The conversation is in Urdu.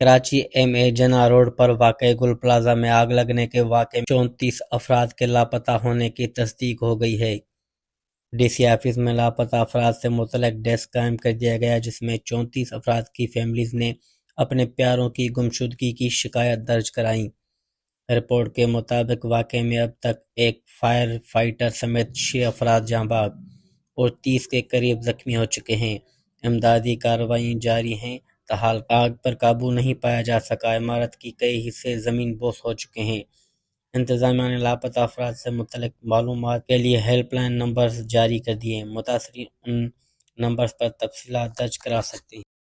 کراچی ایم اے جناح روڈ پر واقع گل پلازہ میں آگ لگنے کے واقعے میں 34 افراد کے لاپتہ ہونے کی تصدیق ہو گئی ہے۔ ڈی سی آفس میں لاپتہ افراد سے متعلق ڈیسک قائم کر دیا گیا، جس میں 34 افراد کی فیملیز نے اپنے پیاروں کی گمشدگی کی شکایت درج کرائیں۔ رپورٹ کے مطابق واقعے میں اب تک ایک فائر فائٹر سمیت 6 افراد جاں بحق اور 30 کے قریب زخمی ہو چکے ہیں۔ امدادی کارروائیاں جاری ہیں، تاحال آگ پر قابو نہیں پایا جا سکا۔ عمارت کی کئی حصے زمین بوس ہو چکے ہیں۔ انتظامیہ نے لاپتہ افراد سے متعلق معلومات کے لیے ہیلپ لائن نمبرز جاری کر دیے ہیں۔ متاثرین ان نمبرز پر تفصیلات درج کرا سکتے ہیں۔